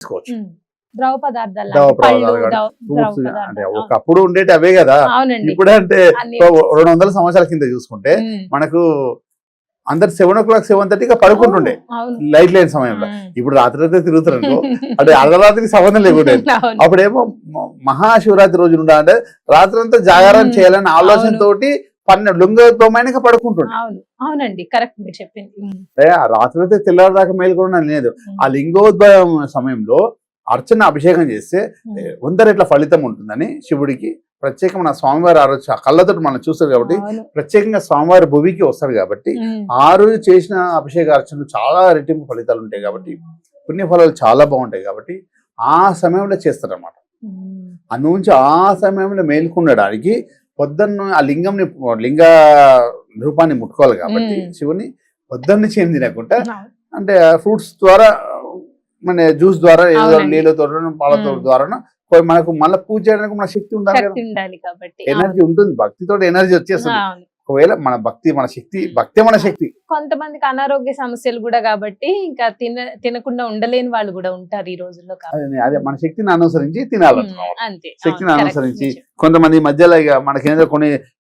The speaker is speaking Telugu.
తీసుకోవచ్చు. ద్రవ పదార్థాలు ద్రవ లాంటి పళ్ళు, పదార్థాలు ద్రవ ఫ్రూట్స్ పదార్థాలు. అంటే ఒకప్పుడు ఉండేటి అవే కదా. అవునండి. ఇప్పుడు అంటే అన్ని 200 సంవత్సరాల కింద చూసుకుంటే మనకు అందరు 7 o'clock 7:30 పడుకుంటుండే అవును. లైట్ లేని సమయంలో. ఇప్పుడు రాత్రి అయితే తిరుగుతారు అనుకో, అంటే అర్ధరాత్రికి సంబంధం లేకుండా. అవును. అప్పుడేమో మహాశివరాత్రి రోజు ఉండా అంటే రాత్రంతా జాగారం చేయాలనే ఆలోచనతోటి 12 లొంగోపమైనక పడుకుంటుండే. అవును, అవునండి, కరెక్ట్ మీరు చెప్పింది. ఆ రాత్రి అయితే తెల్లవారుదాకా మేలుకోవడం లేదు. ఆ లింగోద్భవం సమయంలో అర్చన అభిషేకం చేస్తే 100 రెట్ల ఫలితం ఉంటుందని శివుడికి ప్రత్యేకమైన స్వామివారి ఆ రోజు కళ్ళతో మనం చూస్తారు కాబట్టి, అవును. ప్రత్యేకంగా స్వామివారి భూమికి వస్తారు కాబట్టి ఆ రోజు చేసిన అభిషేక అర్చనలు చాలా రెట్టింపు ఫలితాలు ఉంటాయి కాబట్టి, పుణ్యఫలాలు చాలా బాగుంటాయి కాబట్టి ఆ సమయంలో చేస్తారన్నమాట. అందునుంచి ఆ సమయంలో మేల్కొనడానికి పొద్దున్న ఆ లింగ రూపాన్ని ముట్టుకోవాలి కాబట్టి శివుని పొద్దున్న చేయం తినకుండా, అంటే ఫ్రూట్స్ ద్వారా మన జ్యూస్ ద్వారా ఏదో అవునండి. నీళ్ళతో పాలతో ద్వారా మనకు మళ్ళీ పూజ చేయడానికి మన శక్తి ఉండాలి కదా. శక్తి ఉండాలి కాబట్టి. ఎనర్జీ ఉంటుంది, భక్తితో ఎనర్జీ వచ్చేస్తుంది. అవును. ఒకవేళ మన భక్తి మన శక్తి, భక్తే మన శక్తి. కొంతమందికి అనారోగ్య సమస్యలు కూడా కాబట్టి ఇంకా తినకుండా ఉండలేని వాళ్ళు కూడా ఉంటారు ఈ రోజుల్లో కాబట్టి. అదే మన శక్తిని అనుసరించి తినాలంటున్నాం. అంతే. శక్తిని అవును, correct అనుసరించి మీరు చెప్పారు. కొంతమంది మధ్యలో ఇక మనకేందో కొన్ని